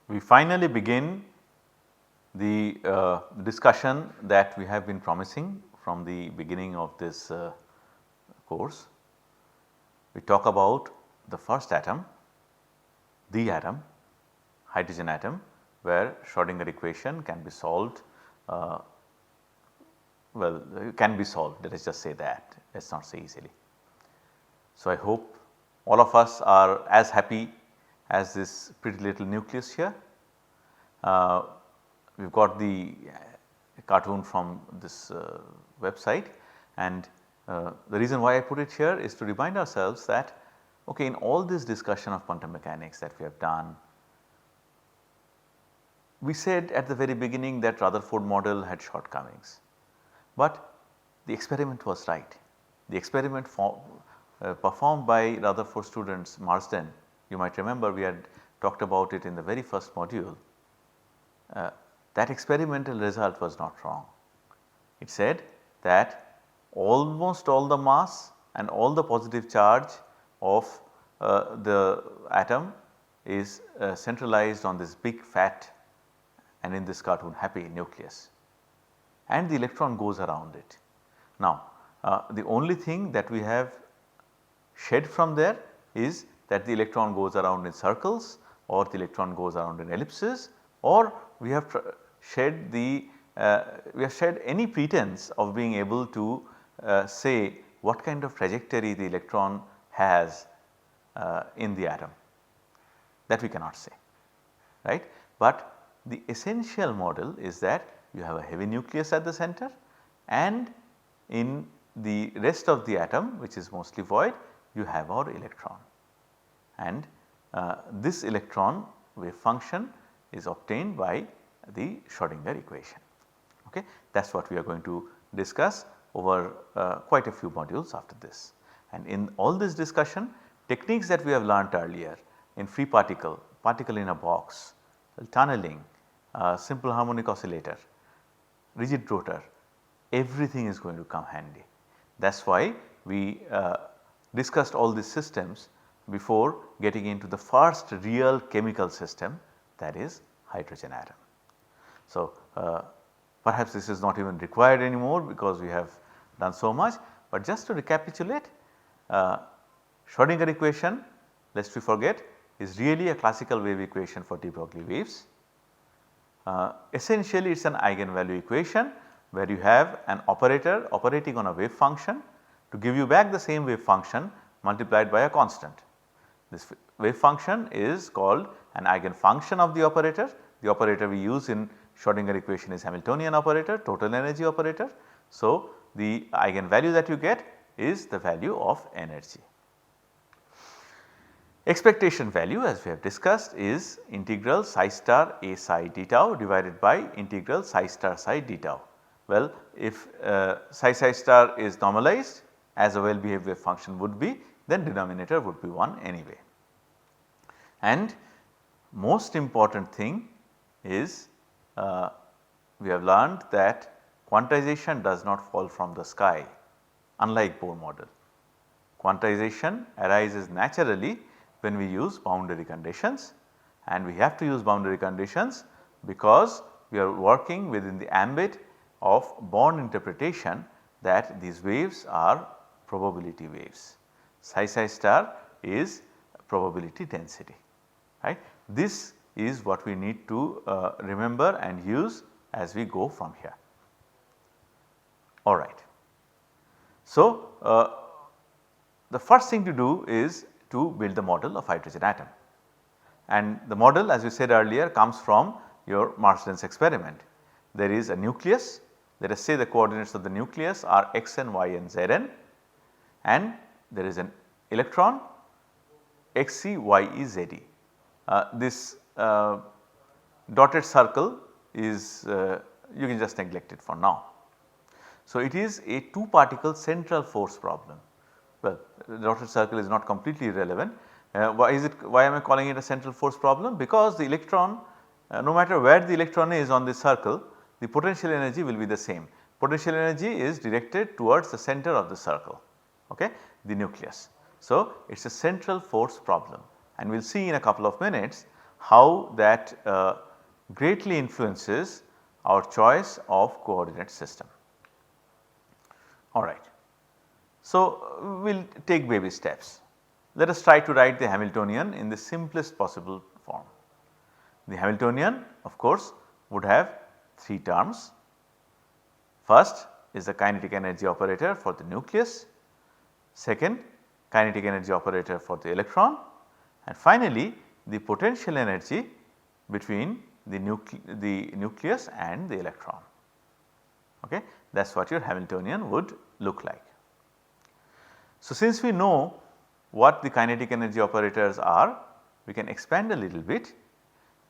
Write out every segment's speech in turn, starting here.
We finally begin the discussion that we have been promising from the beginning of this course. We talk about the first atom, the atom, hydrogen atom, where Schrodinger equation can be solved, can be solved, let us just say that, let us not say easily. So, I hope all of us are as happy as this pretty little nucleus here. We have got the cartoon from this website, and the reason why I put it here is to remind ourselves that okay, in all this discussion of quantum mechanics that we have done, we said at the very beginning that Rutherford model had shortcomings, but the experiment was right. The experiment performed by Rutherford students Marsden, you might remember we had talked about it in the very first module. That experimental result was not wrong. It said that almost all the mass and all the positive charge of the atom is centralized on this big fat, and in this cartoon happy nucleus, and the electron goes around it. Now, the only thing that we have shed from there is that the electron goes around in circles, or the electron goes around in ellipses, or we have shed any pretense of being able to say what kind of trajectory the electron has in the atom, that we cannot say, right. But the essential model is that you have a heavy nucleus at the center, and in the rest of the atom, which is mostly void, you have our electron, and this electron wave function is obtained by the Schrodinger equation. Okay. That is what we are going to discuss over quite a few modules after this. And in all this discussion, techniques that we have learnt earlier in free particle, particle in a box, tunneling, simple harmonic oscillator, rigid rotor, everything is going to come handy. That is why we discussed all these systems before getting into the first real chemical system, that is hydrogen atom. So, perhaps this is not even required anymore because we have done so much, but just to recapitulate, Schrodinger equation, lest we forget, is really a classical wave equation for de Broglie waves. Essentially it is an eigenvalue equation where you have an operator operating on a wave function to give you back the same wave function multiplied by a constant. This wave function is called an eigenfunction of the operator. The operator we use in Schrodinger equation is Hamiltonian operator, total energy operator. So, the eigenvalue that you get is the value of energy. Expectation value, as we have discussed, is integral psi star a psi d tau divided by integral psi star psi d tau. Well, if psi star is normalized as a well behaved wave function would be, then denominator would be 1 anyway. And most important thing is we have learned that quantization does not fall from the sky, unlike Bohr model. Quantization arises naturally when we use boundary conditions, and we have to use boundary conditions because we are working within the ambit of Born interpretation that these waves are probability waves. Psi star is probability density, right. This is what we need to remember and use as we go from here. Alright. So, the first thing to do is to build the model of hydrogen atom, and the model, as we said earlier, comes from your Marsden's experiment. There is a nucleus, let us say the coordinates of the nucleus are xn, yn, zn, and there is an electron xc, ye, ze. This dotted circle is you can just neglect it for now. So, it is a 2 particle central force problem. Well, the dotted circle is not completely irrelevant. Why am I calling it a central force problem? Because the electron, no matter where the electron is on this circle, the potential energy will be the same. Potential energy is directed towards the center of the circle, okay, the nucleus. So, it is a central force problem, and we will see in a couple of minutes how that greatly influences our choice of coordinate system. Alright. So, we will take baby steps. Let us try to write the Hamiltonian in the simplest possible form. The Hamiltonian of course would have 3 terms. First is the kinetic energy operator for the nucleus, second kinetic energy operator for the electron, and finally the potential energy between the nucleus and the electron. Okay. That is what your Hamiltonian would look like. So, since we know what the kinetic energy operators are, we can expand a little bit.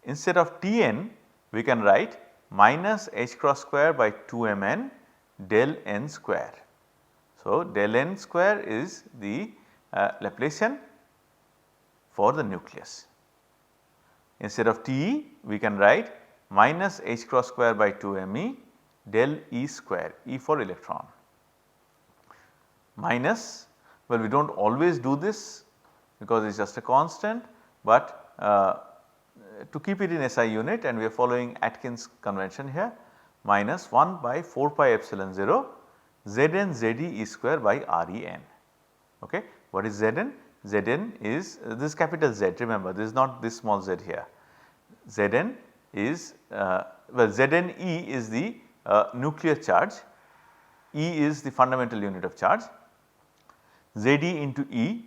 Instead of Tn, we can write minus h cross square by 2mn del n square. So, del n square is the Laplacian for the nucleus. Instead of Te, we can write minus h cross square by 2me del E square, E for electron, minus, well, we do not always do this because it is just a constant, but to keep it in SI unit and we are following Atkins convention here, minus 1 by 4 pi epsilon 0 Zn Zd E square by Ren. Okay. What is Zn? Zn is this capital Z, remember this is not this small z here. Zn is well, Zn E is the nuclear charge, E is the fundamental unit of charge, Zd into E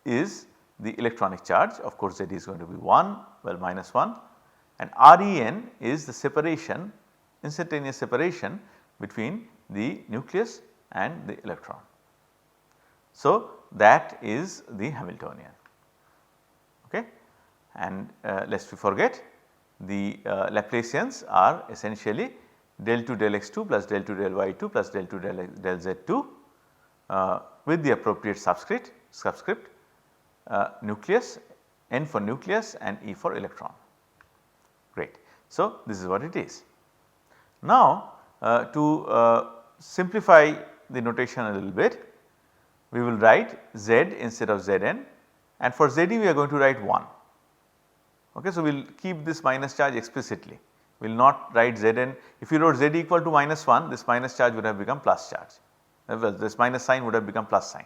is the electronic charge, of course Z is going to be 1, well minus 1, and Ren is the separation, instantaneous separation between the nucleus and the electron. So, that is the Hamiltonian. Okay. And lest we forget, the Laplacians are essentially del 2 del x2 plus del 2 del y2 plus del 2 del z2 with the appropriate subscript nucleus, n for nucleus and E for electron. Great. So, this is what it is. Now, to simplify the notation a little bit, we will write Z instead of Zn, and for Zd we are going to write 1. Okay. So, we will keep this minus charge explicitly, we will not write Zn. If you wrote Z equal to minus 1, this minus charge would have become plus charge, well this minus sign would have become plus sign.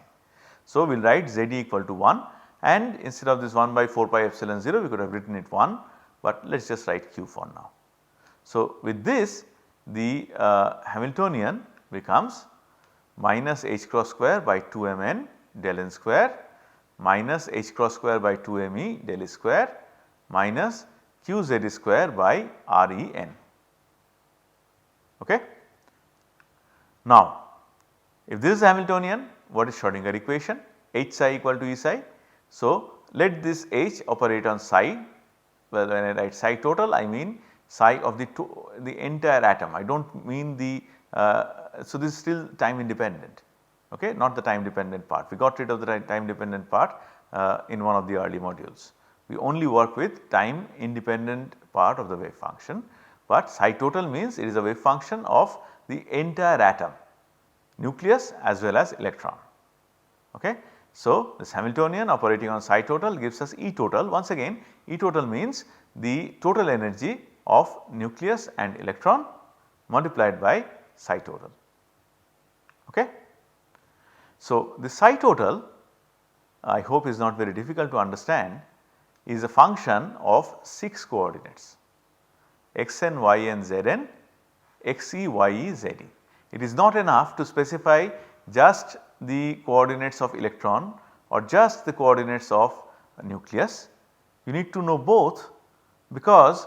So, we will write Z equal to 1, and instead of this 1 by 4 pi epsilon 0 we could have written it 1, but let us just write q for now. So, with this the Hamiltonian becomes minus h cross square by 2mn del n square minus h cross square by 2me del E square minus qz square by Ren. Okay. Now, if this is Hamiltonian, what is Schrodinger equation? H psi equal to E psi. So, let this H operate on psi, well when I write psi total I mean psi of the entire atom, I do not mean the so this is still time independent, okay, not the time dependent part. We got rid of the time dependent part in one of the early modules. We only work with time independent part of the wave function, but psi total means it is a wave function of the entire atom, nucleus as well as electron. Okay. So, this Hamiltonian operating on psi total gives us E total. Once again E total means the total energy of nucleus and electron multiplied by psi total. Okay. So, the psi total I hope is not very difficult to understand, is a function of 6 coordinates xn, yn, zn, xe, ye, ze. It is not enough to specify just the coordinates of electron or just the coordinates of nucleus. You need to know both, because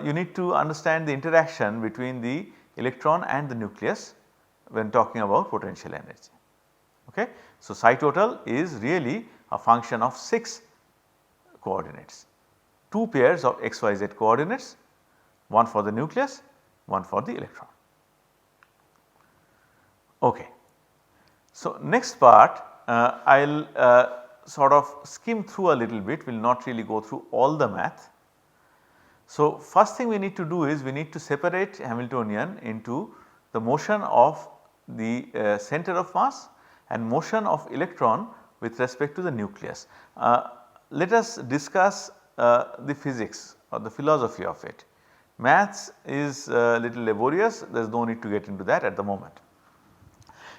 you need to understand the interaction between the electron and the nucleus when talking about potential energy. Okay. So, psi total is really a function of 6 coordinates, 2 pairs of x, y, z coordinates, one for the nucleus, one for the electron. Okay. So, next part I will sort of skim through a little bit, will not really go through all the math. So, first thing we need to do is we need to separate Hamiltonian into the motion of the center of mass and motion of electron with respect to the nucleus. Let us discuss the physics or the philosophy of it. Maths is little laborious, there is no need to get into that at the moment.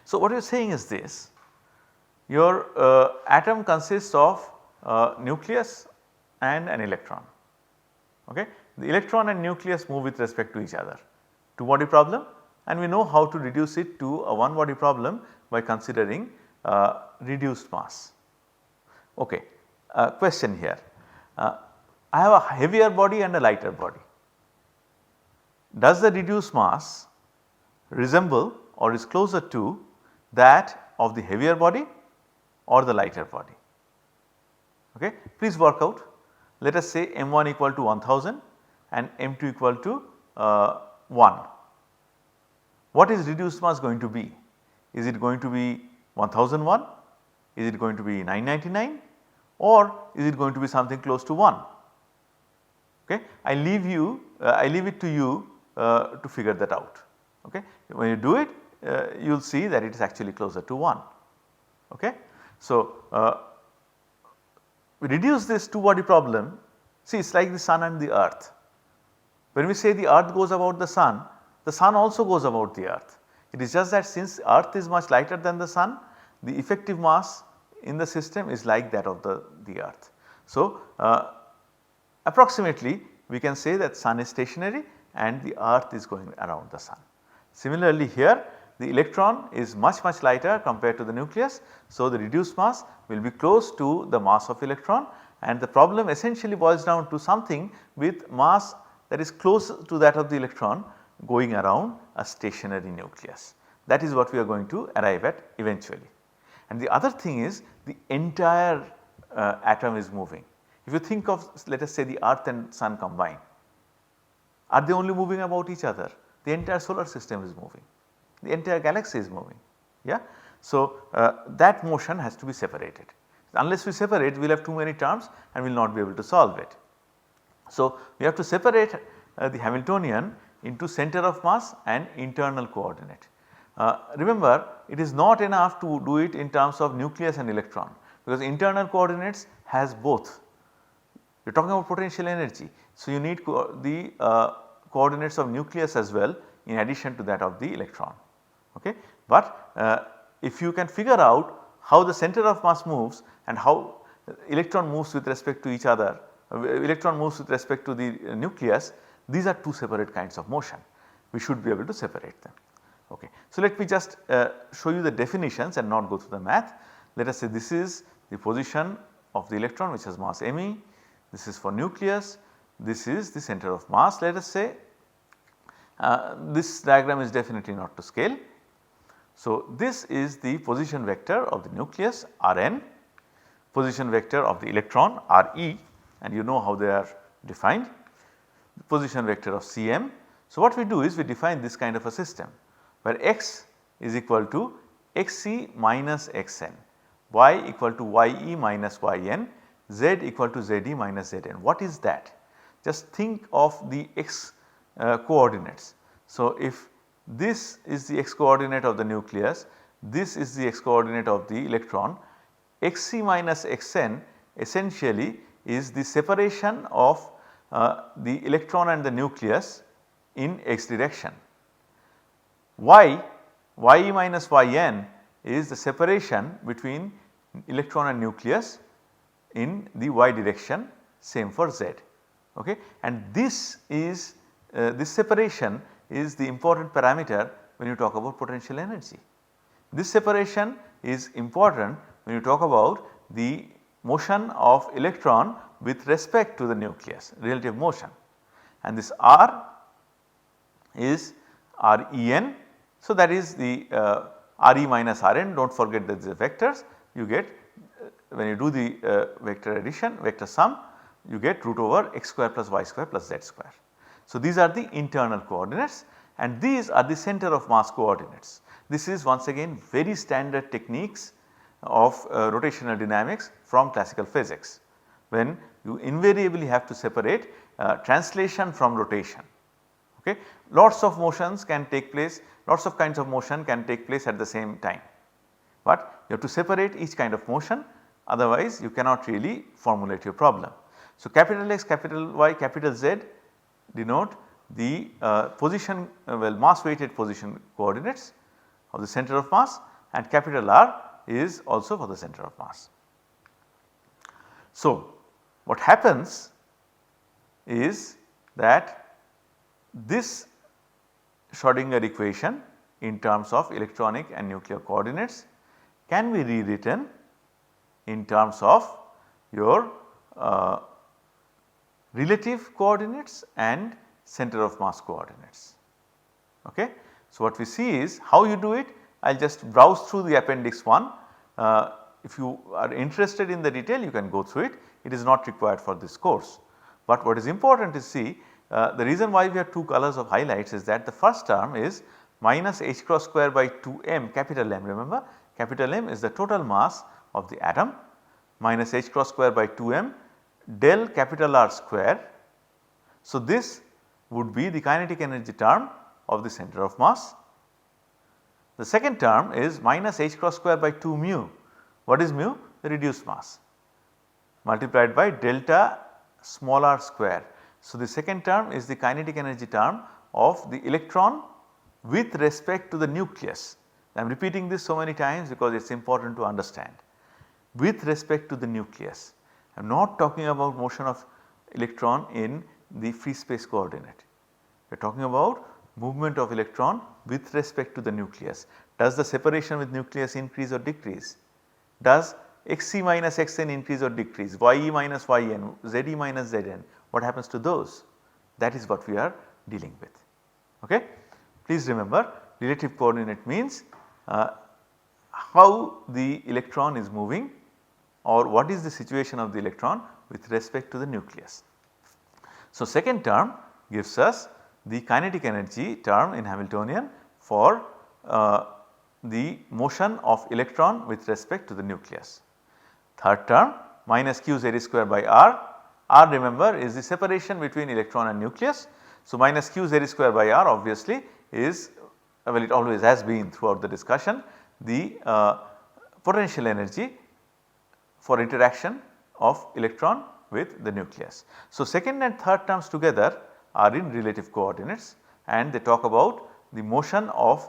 So, what you are saying is this: your atom consists of nucleus and an electron. Okay. The electron and nucleus move with respect to each other. Two body problem, and we know how to reduce it to a one body problem by considering reduced mass. Okay. Question here, I have a heavier body and a lighter body. Does the reduced mass resemble or is closer to that of the heavier body or the lighter body? Okay. Please work out. Let us say M1 equal to 1000 and M2 equal to 1. What is reduced mass going to be? Is it going to be 1001? Is it going to be 999? Or is it going to be something close to 1? Okay. I leave it to you to figure that out. Okay. When you do it, you will see that it is actually closer to 1. Okay. So, we reduce this two body problem. See, it is like the sun and the earth. When we say the earth goes about the sun also goes about the earth. It is just that since earth is much lighter than the sun, the effective mass in the system is like that of the earth. So, approximately we can say that sun is stationary and the earth is going around the sun. Similarly here, the electron is much lighter compared to the nucleus. So, the reduced mass will be close to the mass of electron, and the problem essentially boils down to something with mass that is close to that of the electron going around a stationary nucleus. That is what we are going to arrive at eventually. And the other thing is the entire atom is moving. If you think of, let us say, the earth and sun combined, are they only moving about each other? The entire solar system is moving, the entire galaxy is moving. Yeah. So, that motion has to be separated. Unless we separate, we will have too many terms and we will not be able to solve it. So, we have to separate the Hamiltonian into center of mass and internal coordinate. Remember, it is not enough to do it in terms of nucleus and electron, because internal coordinates has both. You are talking about potential energy. So, you need the coordinates of nucleus as well in addition to that of the electron. Okay. But if you can figure out how the center of mass moves and how electron moves with respect to each other, electron moves with respect to the nucleus, these are two separate kinds of motion. We should be able to separate them. Okay. So, let me just show you the definitions and not go through the math. Let us say this is the position of the electron which has mass me, this is for nucleus, this is the center of mass. Let us say this diagram is definitely not to scale. So, this is the position vector of the nucleus Rn, position vector of the electron Re, and you know how they are defined, the position vector of Cm. So, what we do is we define this kind of a system where x is equal to xc minus xn, y equal to ye minus yn, z equal to ze minus zn. What is that? Just think of the x coordinates. So, if this is the x coordinate of the nucleus, this is the x coordinate of the electron, xc minus xn essentially is the separation of the electron and the nucleus in x direction. Ye minus yn is the separation between electron and nucleus in the y direction, same for z. Okay. And this is this separation is the important parameter when you talk about potential energy. This separation is important when you talk about the motion of electron with respect to the nucleus, relative motion, and this R is Ren. So, that is the Re minus Rn, do not forget that the vectors you get when you do the vector addition, vector sum, you get root over x square plus y square plus z square. So, these are the internal coordinates and these are the center of mass coordinates. This is once again very standard techniques of rotational dynamics from classical physics, when you invariably have to separate translation from rotation. Okay. Lots of motions can take place, lots of kinds of motion can take place at the same time, but you have to separate each kind of motion, otherwise you cannot really formulate your problem. So, capital X, capital Y, capital Z denote the position mass weighted position coordinates of the center of mass, and capital R is also for the center of mass. So, what happens is that this Schrodinger equation in terms of electronic and nuclear coordinates can be rewritten in terms of your relative coordinates and center of mass coordinates. Okay. So, what we see is how you do it. I will just browse through the appendix 1. If you are interested in the detail, you can go through it. It is not required for this course. But what is important to see, the reason why we have 2 colors of highlights is that the first term is minus h cross square by 2m, capital M, remember capital M is the total mass of the atom, minus h cross square by 2m del capital R square. So, this would be the kinetic energy term of the center of mass. The second term is minus h cross square by 2 mu. What is mu? The reduced mass multiplied by delta small r square. So, the second term is the kinetic energy term of the electron with respect to the nucleus. I am repeating this so many times because it is important to understand. With respect to the nucleus, I am not talking about motion of electron in the free space coordinate. We are talking about movement of electron with respect to the nucleus. Does the separation with nucleus increase or decrease? Does xc minus xn increase or decrease? Ye minus yn, ze minus zn, what happens to those? That is what we are dealing with. Okay? Please remember, relative coordinate means how the electron is moving or what is the situation of the electron with respect to the nucleus. So, second term gives us the kinetic energy term in Hamiltonian for the motion of electron with respect to the nucleus. Third term minus q z square by r, r remember is the separation between electron and nucleus. So, minus q z square by r obviously is, well, it always has been throughout the discussion, the potential energy for interaction of electron with the nucleus. So, second and third terms together are in relative coordinates and they talk about the motion of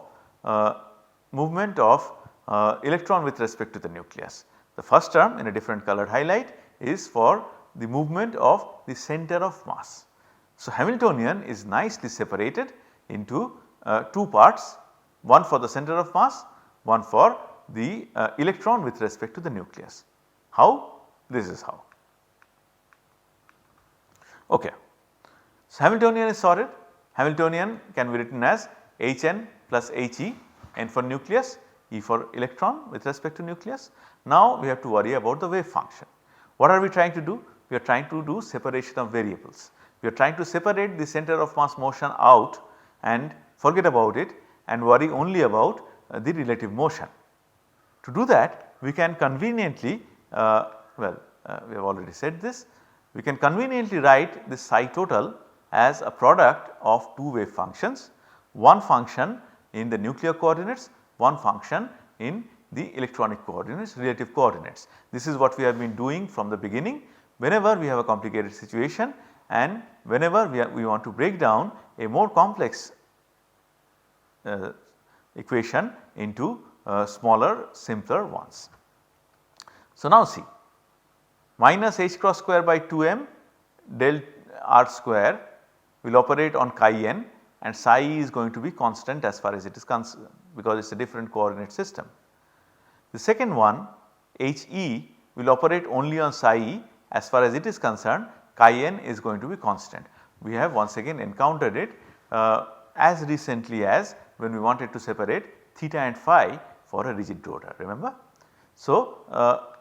movement of electron with respect to the nucleus. The first term in a different colored highlight is for the movement of the center of mass. So, Hamiltonian is nicely separated into 2 parts, one for the center of mass, one for the electron with respect to the nucleus. How? This is how. Okay. So, Hamiltonian is sorted. Hamiltonian can be written as Hn plus He, n for nucleus, E for electron with respect to nucleus. Now, we have to worry about the wave function. What are we trying to do? We are trying to do separation of variables. We are trying to separate the center of mass motion out and forget about it and worry only about the relative motion. To do that, we can conveniently we have already said this, we can conveniently write this psi total as a product of 2 wave functions, one function in the nuclear coordinates, one function in the electronic coordinates, relative coordinates. This is what we have been doing from the beginning. Whenever we have a complicated situation and whenever we want to break down a more complex equation into smaller, simpler ones. So, now see, minus h cross square by 2m del r square will operate on chi n and psi e is going to be constant as far as it is concerned because it is a different coordinate system. The second one He will operate only on psi e as far as it is concerned, chi n is going to be constant. We have once again encountered it as recently as when we wanted to separate theta and phi for a rigid rotor, remember. So,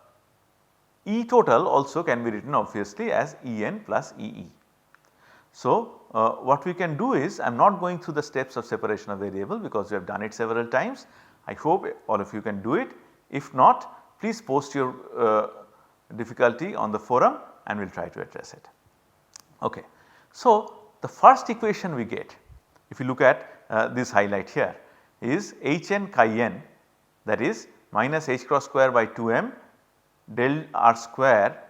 E total also can be written obviously as En plus Ee. So, what we can do is I am not going through the steps of separation of variable because we have done it several times. I hope all of you can do it. If not, please post your difficulty on the forum and we will try to address it. Okay. So, the first equation we get, if you look at this highlight here, is Hn chi n, that is minus h cross square by 2m del r square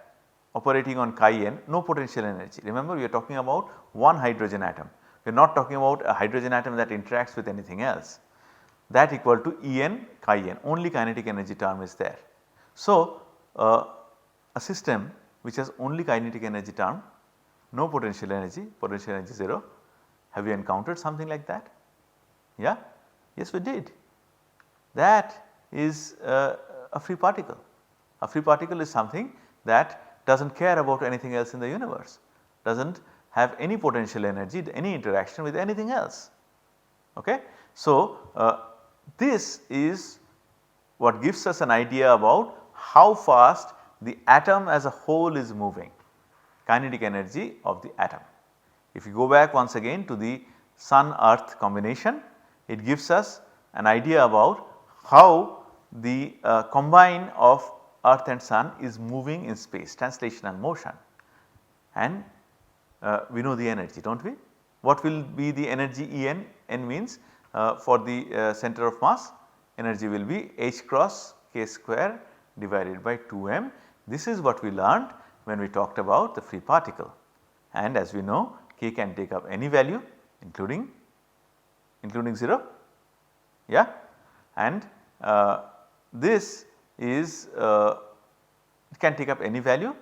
operating on chi n, no potential energy. Remember, we are talking about one hydrogen atom. We are not talking about a hydrogen atom that interacts with anything else. That equal to E n chi n, only kinetic energy term is there. So, a system which has only kinetic energy term, no potential energy 0. Have you encountered something like that? Yeah? Yes, we did. That is a free particle. A free particle is something that does not care about anything else in the universe, does not have any potential energy, any interaction with anything else. Okay? So, this is what gives us an idea about how fast the atom as a whole is moving, kinetic energy of the atom. If you go back once again to the Sun Earth combination, it gives us an idea about how the combine of Earth and Sun is moving in space, translational motion, and we know the energy, do not we? What will be the energy E n? N means for the center of mass, energy will be h cross k square divided by 2m. This is what we learned when we talked about the free particle, and as we know k can take up any value including 0, yeah, and this is can take up any value.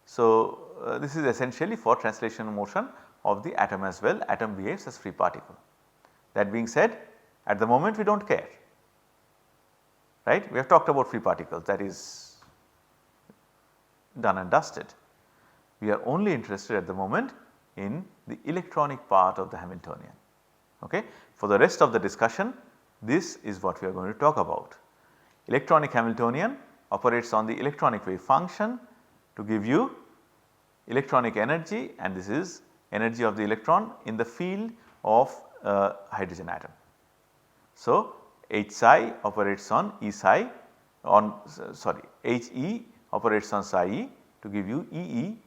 So, this is essentially for translational motion of the atom as well, atom behaves as free particle. That being said, at the moment we do not care, right. We have talked about free particles, that is done and dusted. We are only interested at the moment in the electronic part of the Hamiltonian. Okay. For the rest of the discussion, this is what we are going to talk about. Electronic Hamiltonian operates on the electronic wave function to give you electronic energy, and this is energy of the electron in the field of hydrogen atom. So, H psi operates on E psi on H E operates on psi E to give you E E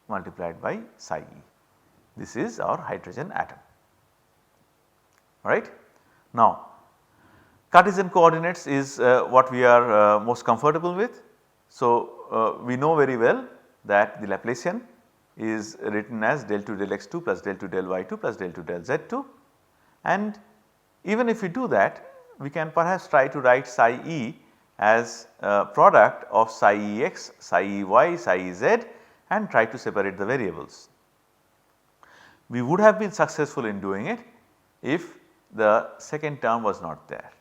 multiplied by psi E. This is our hydrogen atom, alright. Now, Cartesian coordinates is what we are most comfortable with. So, we know very well that the Laplacian is written as del 2 del x 2 plus del 2 del y 2 plus del 2 del z 2, and even if we do that, we can perhaps try to write psi e as a product of psi e x, psi e y, psi e z, and try to separate the variables. We would have been successful in doing it if the second term was not there.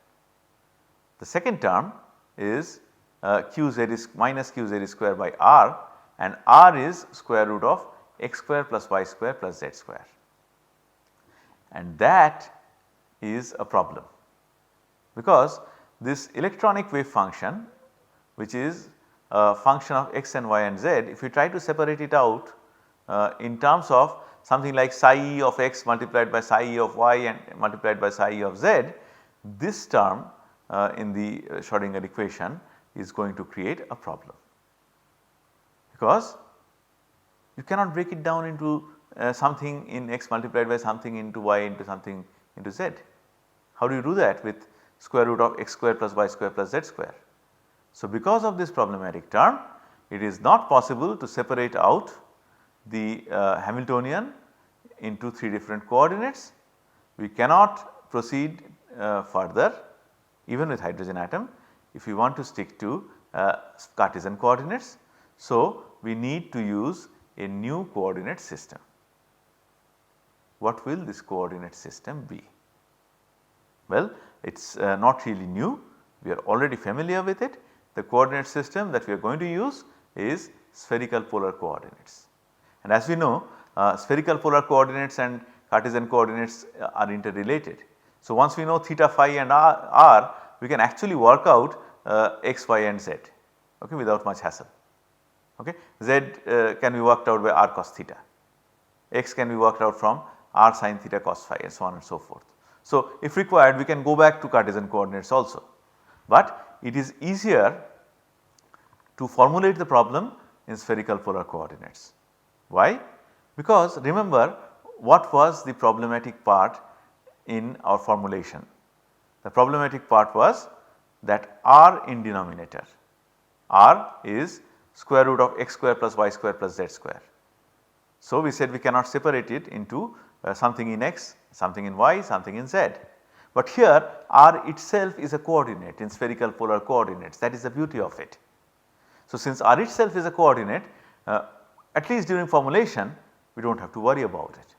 The second term is qz is minus qz square by r, and r is square root of x square plus y square plus z square, and that is a problem, because this electronic wave function, which is a function of x and y and z, if you try to separate it out in terms of something like psi e of x multiplied by psi e of y and multiplied by psi e of z, this term in the Schrodinger equation is going to create a problem, because you cannot break it down into something in x multiplied by something into y into something into z. How do you do that with square root of x square plus y square plus z square? So, because of this problematic term, it is not possible to separate out the Hamiltonian into 3 different coordinates. We cannot proceed further even with hydrogen atom if we want to stick to Cartesian coordinates. So, we need to use a new coordinate system. What will this coordinate system be? Well, it is not really new, we are already familiar with it. The coordinate system that we are going to use is spherical polar coordinates, and as we know spherical polar coordinates and Cartesian coordinates are interrelated. So, once we know theta, phi and r, we can actually work out x, y and z, okay, without much hassle. Okay. Z can be worked out by r cos theta, x can be worked out from r sin theta cos phi, and so on and so forth. So, if required we can go back to Cartesian coordinates also, but it is easier to formulate the problem in spherical polar coordinates. Why? Because remember what was the problematic part in our formulation. The problematic part was that r in denominator, r is square root of x square plus y square plus z square. So, we said we cannot separate it into something in x, something in y, something in z. But here r itself is a coordinate in spherical polar coordinates, that is the beauty of it. So, since r itself is a coordinate, at least during formulation we do not have to worry about it.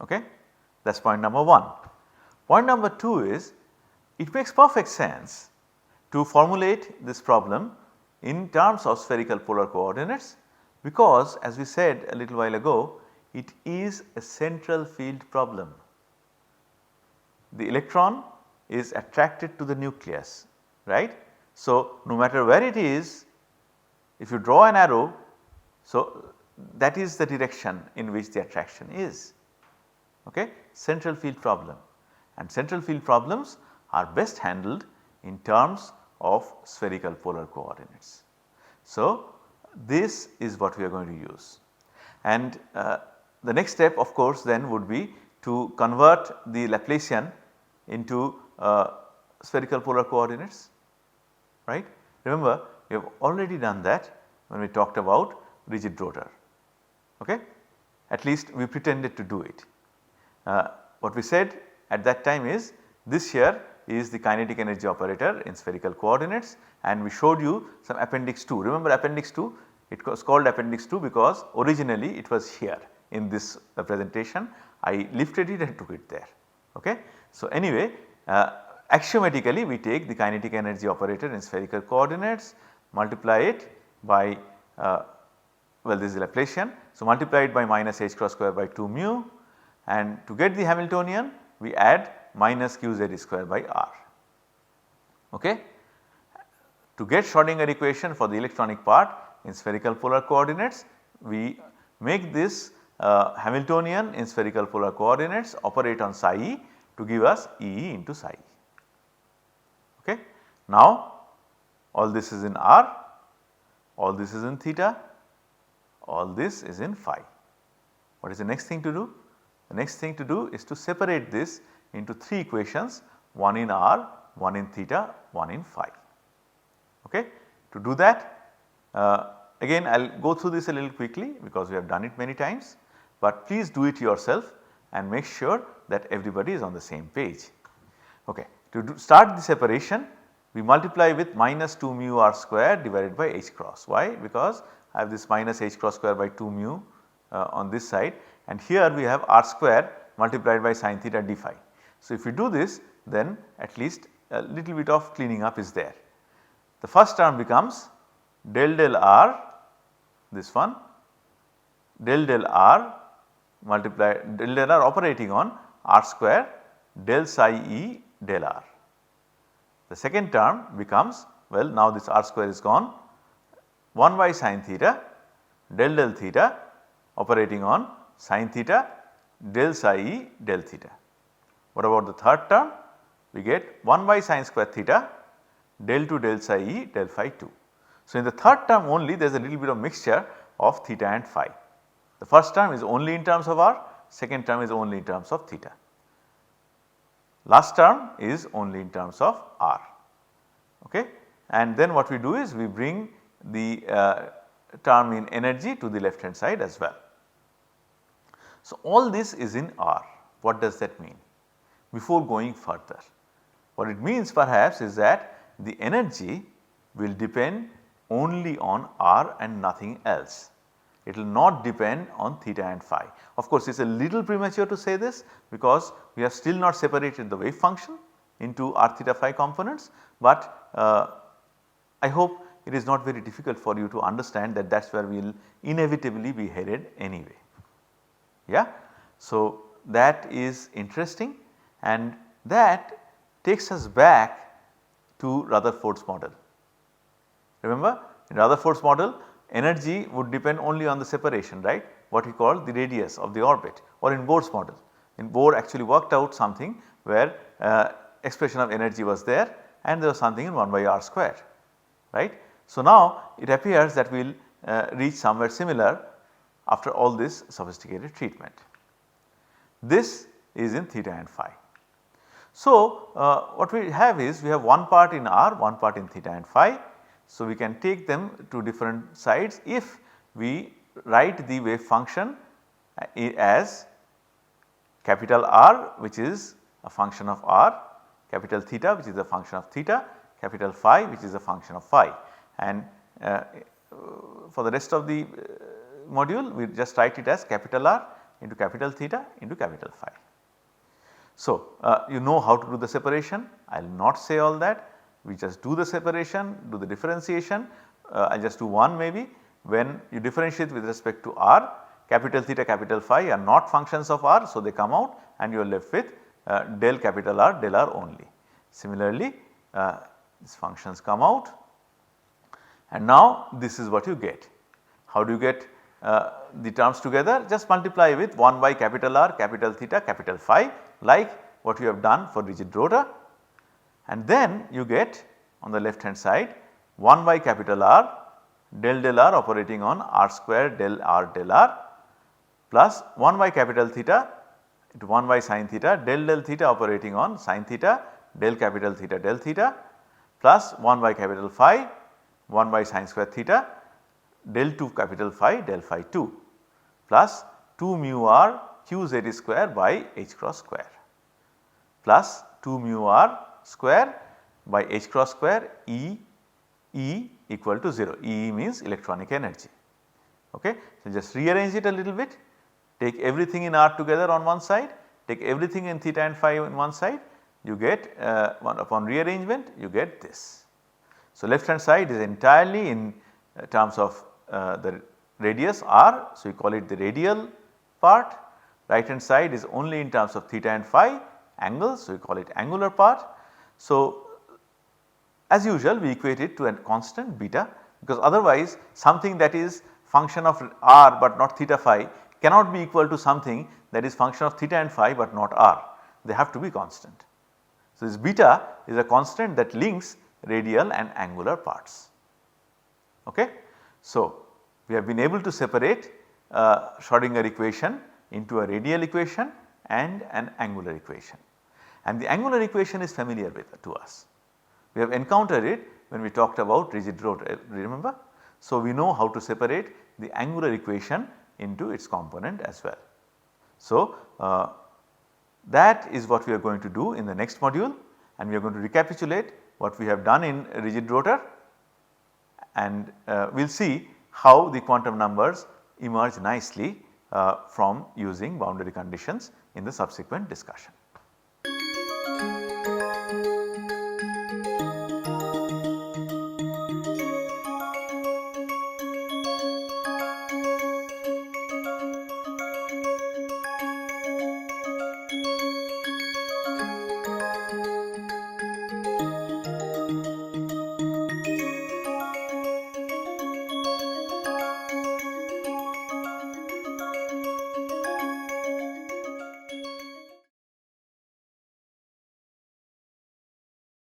Okay? That is point number 1. Point number 2 is it makes perfect sense to formulate this problem in terms of spherical polar coordinates, because as we said a little while ago, it is a central field problem. The electron is attracted to the nucleus, right. So, no matter where it is, if you draw an arrow, so that is the direction in which the attraction is, okay. Central field problem, and central field problems are best handled in terms of spherical polar coordinates. So, this is what we are going to use, and the next step of course then would be to convert the Laplacian into spherical polar coordinates, right. Remember, we have already done that when we talked about rigid rotor, okay. At least we pretended to do it. What we said at that time is this here is the kinetic energy operator in spherical coordinates, and we showed you some appendix 2. Remember appendix 2, it was called appendix 2 because originally it was here in this presentation. I lifted it and took it there, okay. So, anyway, axiomatically we take the kinetic energy operator in spherical coordinates, multiply it by well, this is Laplacian. So, multiply it by minus h cross square by 2 mu, and to get the Hamiltonian we add minus q z square by r, okay. To get Schrodinger equation for the electronic part in spherical polar coordinates, we make this Hamiltonian in spherical polar coordinates operate on psi e to give us E into psi e, okay. Now, all this is in r, all this is in theta, all this is in phi. What is the next thing to do? The next thing to do is to separate this into 3 equations, one in r, one in theta, one in phi, okay. To do that, again I will go through this a little quickly because we have done it many times, but please do it yourself and make sure that everybody is on the same page, okay. To start the separation, we multiply with minus 2 mu r square divided by h cross. Why? Because I have this minus h cross square by 2 mu on this side, and here we have r square multiplied by sin theta d phi. So, if we do this, then at least a little bit of cleaning up is there. The first term becomes del del r, this one, del del r multiplied del del r operating on r square del psi e del r. The second term becomes, well, now this r square is gone, 1 by sin theta del del theta operating on sin theta del psi e del theta. What about the third term? We get 1 by sin square theta del 2 del psi e del phi 2. So, in the third term only there is a little bit of mixture of theta and phi. The first term is only in terms of r, second term is only in terms of theta. Last term is only in terms of r, okay. And then what we do is we bring the term in energy to the left hand side as well. So, all this is in r. What does that mean? Before going further, what it means perhaps is that the energy will depend only on r and nothing else. It will not depend on theta and phi. Of course, it is a little premature to say this because we have still not separated the wave function into r theta phi components, but I hope it is not very difficult for you to understand that that is where we will inevitably be headed anyway. Yeah. So, that is interesting, and that takes us back to Rutherford's model. Remember, in Rutherford's model energy would depend only on the separation, right, what we call the radius of the orbit, or in Bohr's model. In Bohr actually worked out something where expression of energy was there and there was something in 1 by r square, right. So, now it appears that we will reach somewhere similar after all this sophisticated treatment. This is in theta and phi. So, what we have is we have one part in r, one part in theta and phi. So, we can take them to different sides if we write the wave function as capital R, which is a function of R, capital theta, which is a function of theta, capital phi, which is a function of phi. And for the rest of the module, we just write it as capital R into capital theta into capital phi. So, you know how to do the separation. I will not say all that. We just do the separation, do the differentiation. I will just do one maybe. When you differentiate with respect to R, capital theta, capital phi are not functions of R. So, they come out and you are left with del capital R, del R only. Similarly, these functions come out, and now this is what you get. How do you get the terms together? Just multiply with 1 by capital R, capital theta, capital phi, like what you have done for rigid rotor, and then you get on the left hand side 1 by capital R del R operating on R square del R plus 1 by capital theta into 1 by sin theta del theta operating on sin theta del capital theta del theta plus 1 by capital phi 1 by sin square theta del 2 capital phi del phi 2 plus 2 mu r q z square by h cross square plus 2 mu r square by h cross square E equal to 0. E means electronic energy. Okay. So, just rearrange it a little bit, take everything in R together on one side, take everything in theta and phi on one side, you get upon rearrangement you get this. So, left hand side is entirely in terms of the radius r. So, we call it the radial part, right hand side is only in terms of theta and phi angles. So, we call it angular part. So, as usual we equate it to a constant beta, because otherwise something that is function of r but not theta phi cannot be equal to something that is function of theta and phi but not r. They have to be constant. So, this beta is a constant that links radial and angular parts. Okay. So, we have been able to separate Schrodinger equation into a radial equation and an angular equation, and the angular equation is familiar to us. We have encountered it when we talked about rigid rotor, remember. So, we know how to separate the angular equation into its component as well. So, that is what we are going to do in the next module, and we are going to recapitulate what we have done in rigid rotor, and we will see how the quantum numbers emerge nicely from using boundary conditions in the subsequent discussion.